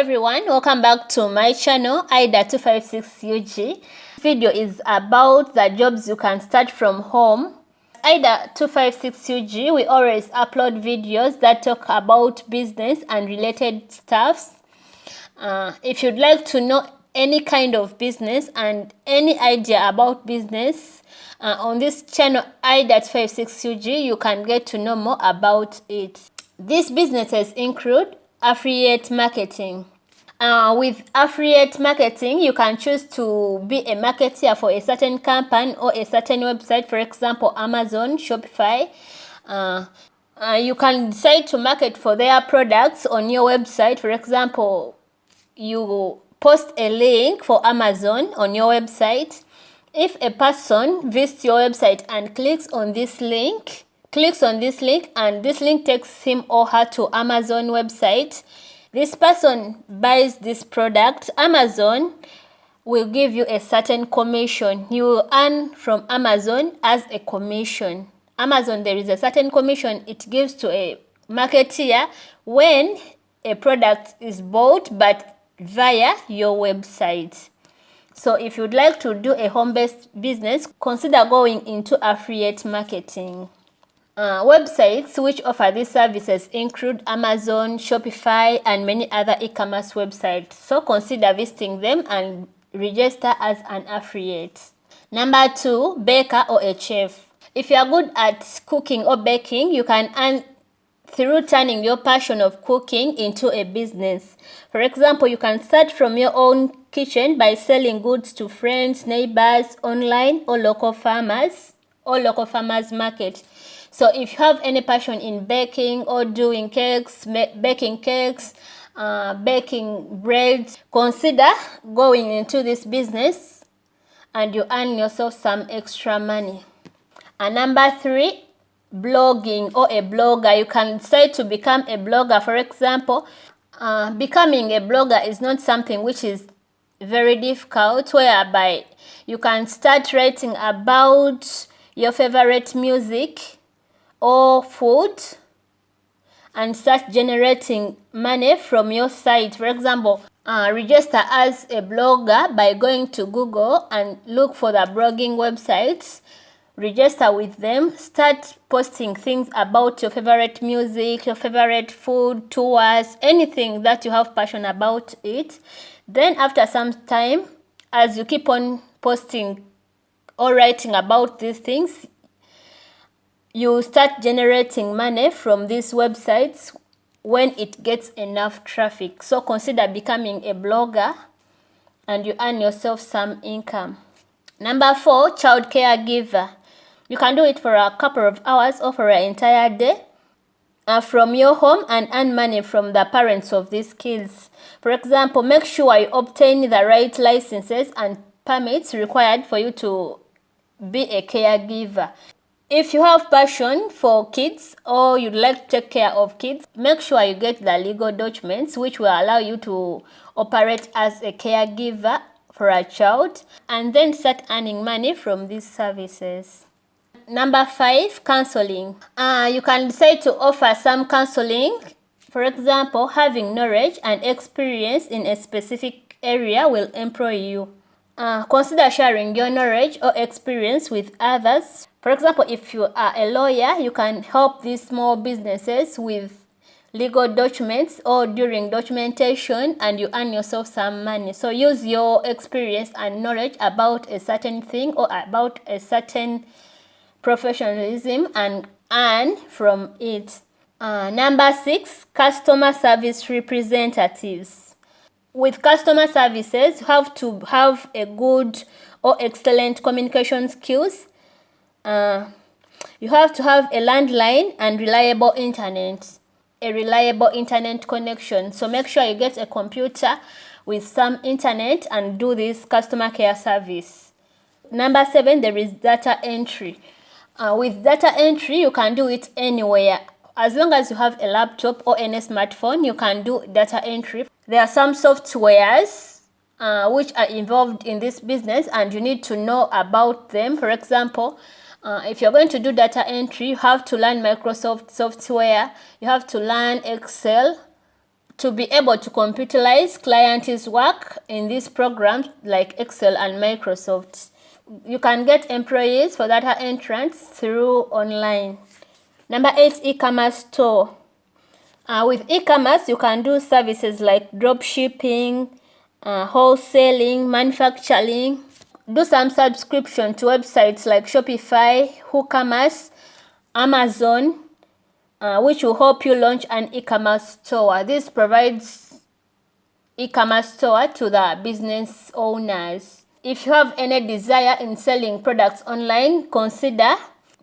everyone, welcome back to my channel Ida256UG. This video is about the jobs you can start from home. Ida256UG, we always upload videos that talk about business and related stuffs. If you'd like to know any kind of business and any idea about business on this channel Ida256UG, you can get to know more about it. These businesses include affiliate marketing. With affiliate marketing, you can choose to be a marketer for a certain company or a certain website, for example, Amazon, Shopify. You can decide to market for their products on your website. For example, you post a link for Amazon on your website. If a person visits your website and clicks on this link, and this link takes him or her to Amazon website, this person buys this product, Amazon will give you a certain commission. You will earn from Amazon as a commission. Amazon, there is a certain commission it gives to a marketer when a product is bought but via your website. So if you'd like to do a home-based business, consider going into affiliate marketing. Websites which offer these services include Amazon, Shopify, and many other e-commerce websites. So consider visiting them and register as an affiliate. Number 2, baker or a chef. If you are good at cooking or baking, you can earn through turning your passion of cooking into a business. For example, you can start from your own kitchen by selling goods to friends, neighbors, online, or local farmers market. So if you have any passion in baking or doing cakes, baking cakes, baking bread, consider going into this business and you earn yourself some extra money. And number 3, blogging or a blogger. You can decide to become a blogger. For example, becoming a blogger is not something which is very difficult, whereby you can start writing about your favorite music or food and start generating money from your site. For example, register as a blogger by going to Google and look for the blogging websites. Register with them, start posting things about your favorite music, your favorite food, tours, anything that you have passion about it. Then after some time, as you keep on posting or writing about these things, you start generating money from these websites when it gets enough traffic. So consider becoming a blogger and you earn yourself some income. Number 4, child caregiver. You can do it for a couple of hours or for an entire day from your home and earn money from the parents of these kids. For example, make sure you obtain the right licenses and permits required for you to be a caregiver. If you have passion for kids or you'd like to take care of kids, make sure you get the legal documents which will allow you to operate as a caregiver for a child and then start earning money from these services. Number 5, counseling. You can decide to offer some counseling. For example, having knowledge and experience in a specific area will employ you. Consider sharing your knowledge or experience with others. For example, if you are a lawyer, you can help these small businesses with legal documents or during documentation and you earn yourself some money. So use your experience and knowledge about a certain thing or about a certain professionalism and earn from it. Number 6, customer service representatives. With customer services, you have to have a good or excellent communication skills. You have to have a landline and reliable internet connection. So make sure you get a computer with some internet and do this customer care service. Number 7, there is data entry. With data entry, you can do it anywhere. As long as you have a laptop or any smartphone, you can do data entry. There are some softwares which are involved in this business and you need to know about them. For example, if you're going to do data entry, you have to learn Microsoft software, you have to learn Excel, to be able to computerize clients' work in these programs like Excel and Microsoft. You can get employees for data entrance through online. Number 8, e-commerce store. With e-commerce, you can do services like drop shipping, wholesaling, manufacturing. Do some subscription to websites like Shopify, WooCommerce, Amazon, which will help you launch an e-commerce store. This provides e-commerce store to the business owners. If you have any desire in selling products online, consider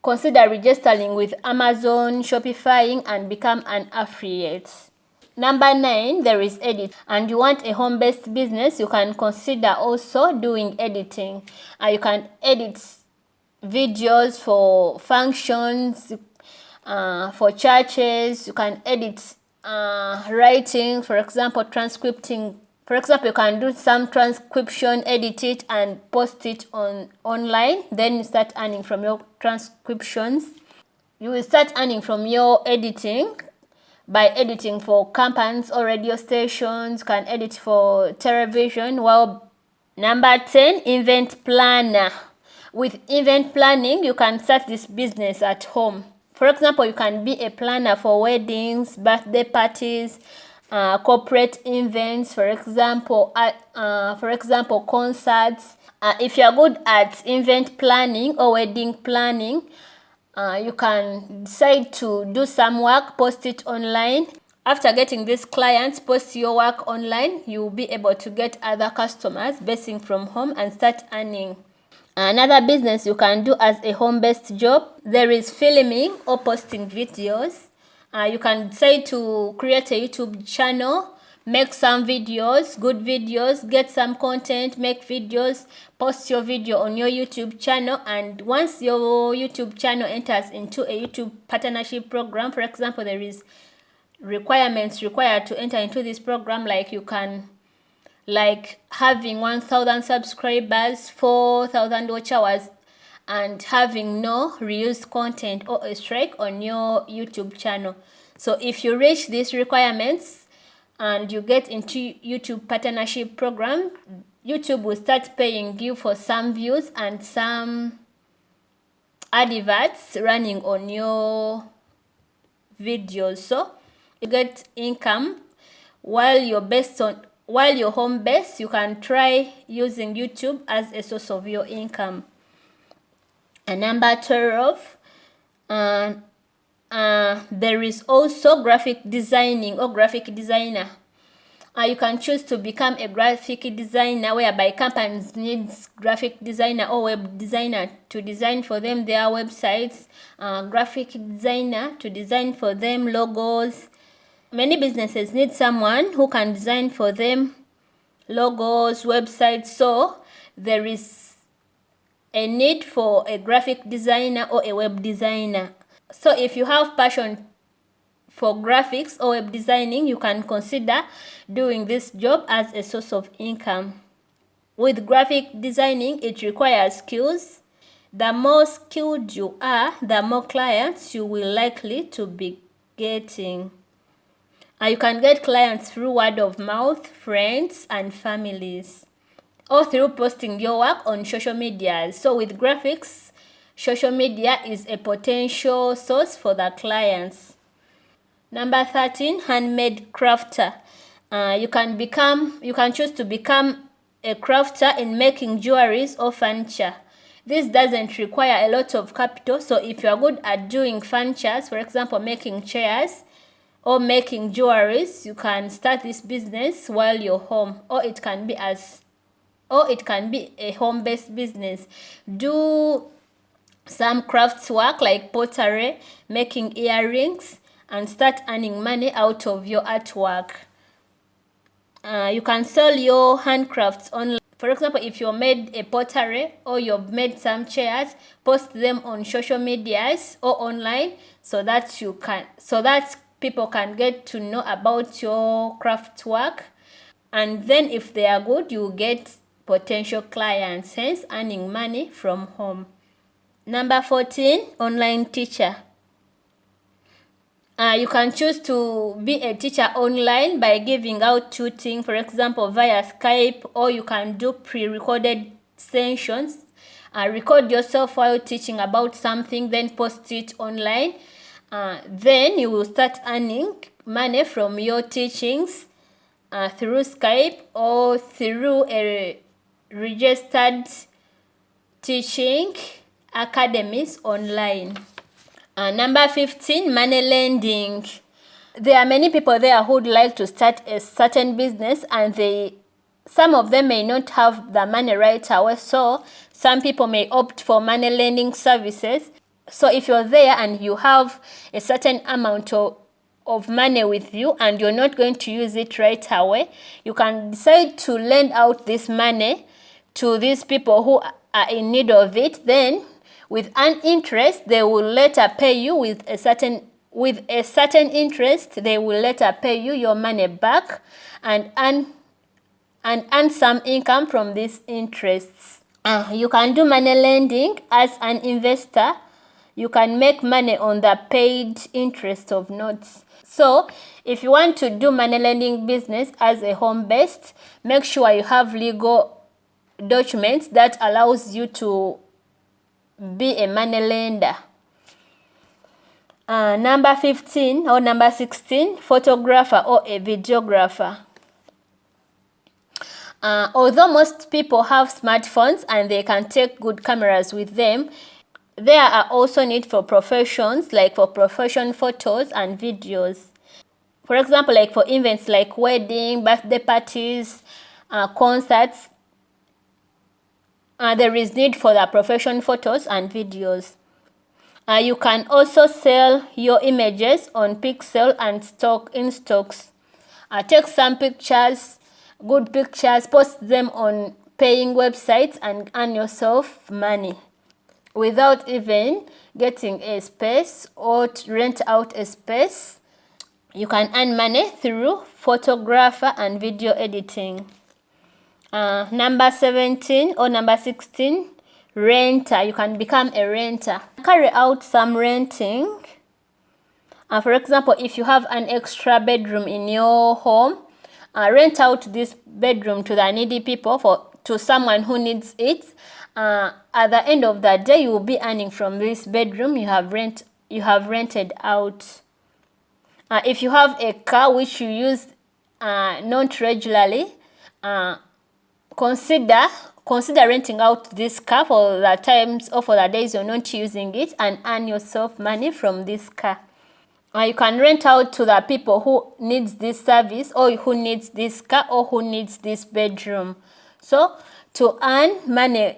registering with Amazon, Shopifying, and become an affiliate. Number 9, there is edit. And you want a home-based business, you can consider also doing editing. You can edit videos for functions, for churches. You can edit writing, for example, transcripting. For example, you can do some transcription, edit it, and post it online. Then you start earning from your transcriptions. You will start earning from your editing by editing for companies or radio stations. You can edit for television. Well, number 10, event planner. With event planning, you can start this business at home. For example, you can be a planner for weddings, birthday parties, corporate events, for example, concerts. If you are good at event planning or wedding planning, you can decide to do some work, post it online. After getting these clients, post your work online, you will be able to get other customers basing from home and start earning. Another business you can do as a home-based job, there is filming or posting videos. You can decide to create a YouTube channel, make some videos, good videos, get some content, make videos, post your video on your YouTube channel, and once your YouTube channel enters into a YouTube partnership program, for example, there is requirements required to enter into this program, like having 1,000 subscribers, 4,000 watch hours, and having no reused content or a strike on your YouTube channel. So if you reach these requirements and you get into YouTube partnership program, YouTube will start paying you for some views and some adverts running on your videos. So you get income while you're home based. You can try using YouTube as a source of your income. And number 12, there is also graphic designing or graphic designer. You can choose to become a graphic designer, whereby companies need graphic designer or web designer to design for them their websites, graphic designer to design for them logos. Many businesses need someone who can design for them logos, websites, so there is a need for a graphic designer or a web designer. So if you have passion for graphics or web designing, you can consider doing this job as a source of income. With graphic designing, it requires skills. The more skilled you are, the more clients you will likely to be getting. You can get clients through word of mouth, friends, and families, or through posting your work on social media. So with graphics, social media is a potential source for the clients. Number 13, handmade crafter. You can choose to become a crafter in making jewelries or furniture. This doesn't require a lot of capital. So if you are good at doing furnitures, for example, making chairs or making jewelries, you can start this business while you're home, or it can be a home-based business. Do some crafts work like pottery, making earrings, and start earning money out of your artwork. You can sell your handcrafts online. For example, if you made a pottery or you've made some chairs, post them on social medias or online so that people can get to know about your craft work. And then if they are good, you get potential clients, hence earning money from home. Number 14, online teacher. You can choose to be a teacher online by giving out tutoring, for example, via Skype, or you can do pre-recorded sessions. Record yourself while teaching about something, then post it online. Then you will start earning money from your teachings through Skype or through a registered teaching academies online. Number 15, money lending. There are many people there who would like to start a certain business, and some of them may not have the money right away, so some people may opt for money lending services. So if you're there and you have a certain amount of money with you and you're not going to use it right away, you can decide to lend out this money to these people who are in need of it. Then with an interest, they will later pay you with a certain interest. They will later pay you your money back and earn some income from these interests. You can do money lending as an investor. You can make money on the paid interest of notes. So if you want to do money lending business as a home-based, make sure you have legal documents that allows you to be a money lender. Number 15 or number 16, photographer or a videographer. Although most people have smartphones and they can take good cameras with them, there are also need for professions, like for profession photos and videos. For example, like for events like wedding, birthday parties, concerts, there is need for the profession photos and videos. You can also sell your images on Pixel and in stocks. Take some pictures, good pictures, post them on paying websites and earn yourself money without even getting a space or to rent out a space. You can earn money through photographer and video editing. Number 17 or number 16, renter. You can become a renter. Carry out some renting. For example, if you have an extra bedroom in your home, rent out this bedroom to the needy people, to someone who needs it. At the end of the day, you will be earning from this bedroom you have rented out. If you have a car which you use not regularly, consider renting out this car for the times or for the days you're not using it and earn yourself money from this car. You can rent out to the people who needs this service, or who needs this car, or who needs this bedroom. So to earn money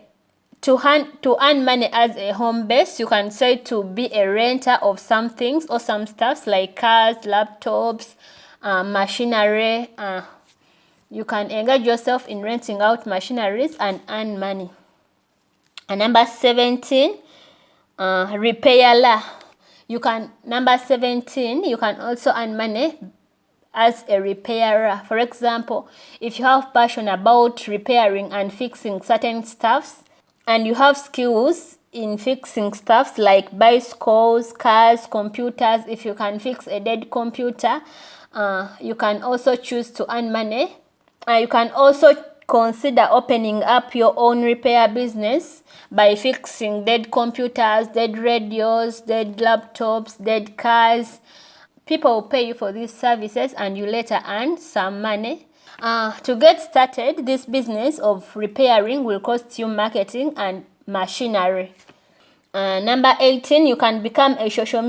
as a home base, you can say to be a renter of some things or some stuffs like cars, laptops, machinery. You can engage yourself in renting out machineries and earn money. And number 17, repairer. Number 17, you can also earn money as a repairer. For example, if you have passion about repairing and fixing certain stuffs, and you have skills in fixing stuffs like bicycles, cars, computers, if you can fix a dead computer, you can also choose to earn money. You can also consider opening up your own repair business by fixing dead computers, dead radios, dead laptops, dead cars. People will pay you for these services and you later earn some money. To get started, this business of repairing will cost you marketing and machinery. Number 18, you can become a social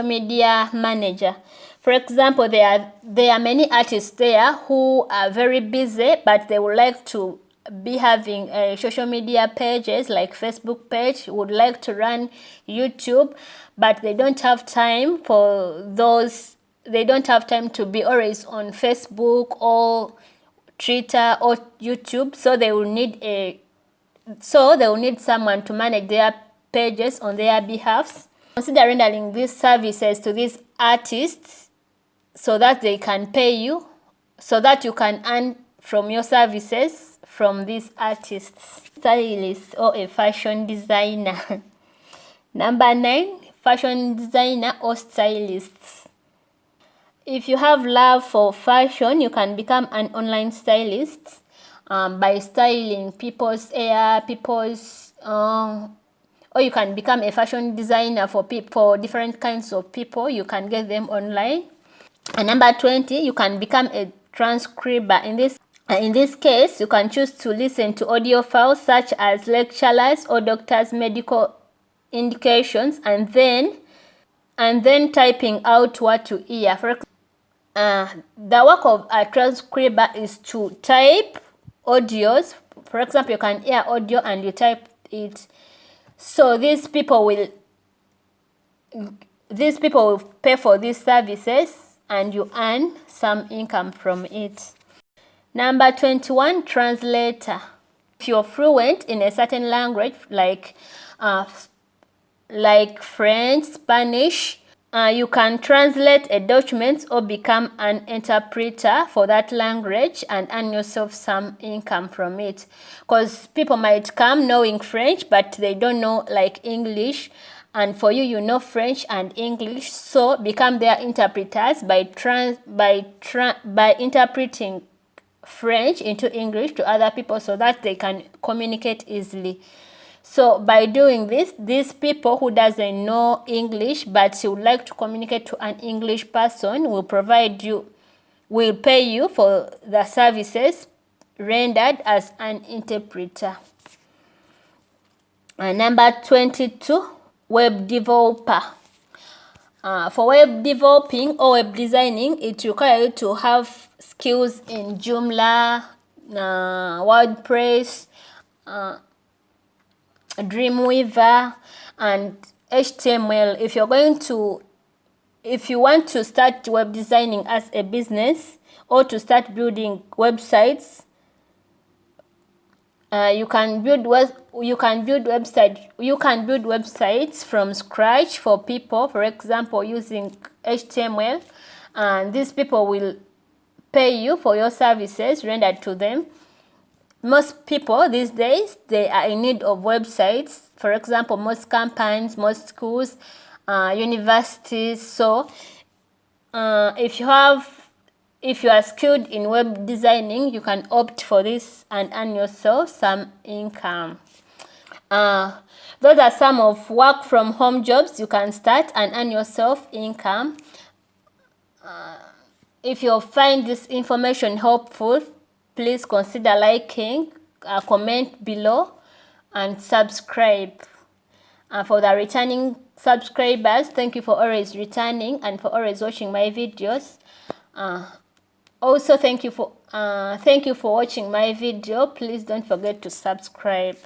media manager. For example, there are many artists there who are very busy, but they would like to be having social media pages like Facebook page, would like to run YouTube, but they don't have time for those. They don't have time to be always on Facebook or Twitter or YouTube, so they will need someone to manage their pages on their behalf. Consider rendering these services to these artists so that they can pay you, so that you can earn from your services from these artists. Stylist or a fashion designer. Number 9, fashion designer or stylists. If you have love for fashion, you can become an online stylist by styling people's hair, or you can become a fashion designer for different kinds of people. You can get them online. And number 20, you can become a transcriber. In this case, you can choose to listen to audio files such as lecturers or doctors' medical indications, and then typing out what you hear. For example, the work of a transcriber is to type audios. For example, you can hear audio and you type it. So these people will pay for these services and you earn some income from it. Number 21, translator. If you're fluent in a certain language like French, Spanish, you can translate a document or become an interpreter for that language and earn yourself some income from it. Because people might come knowing French, but they don't know like English. And for you, you know French and English, so become their interpreters by interpreting French into English to other people so that they can communicate easily. So by doing this, these people who doesn't know English but would like to communicate to an English person will pay you for the services rendered as an interpreter. Number 22, web developer. For web developing or web designing, it requires you to have skills in Joomla, WordPress, Dreamweaver, and HTML. If you want to start web designing as a business or to start building websites, you can build websites from scratch for people, for example using HTML, and these people will pay you for your services rendered to them. Most people these days, they are in need of websites. For example, most companies, most schools, universities. So if you are skilled in web designing, you can opt for this and earn yourself some income. Those are some of work from home jobs you can start and earn yourself income. If you find this information helpful, please consider liking, comment below, and subscribe. For the returning subscribers, thank you for always returning and for always watching my videos. Also, thank you for watching my video. Please don't forget to subscribe.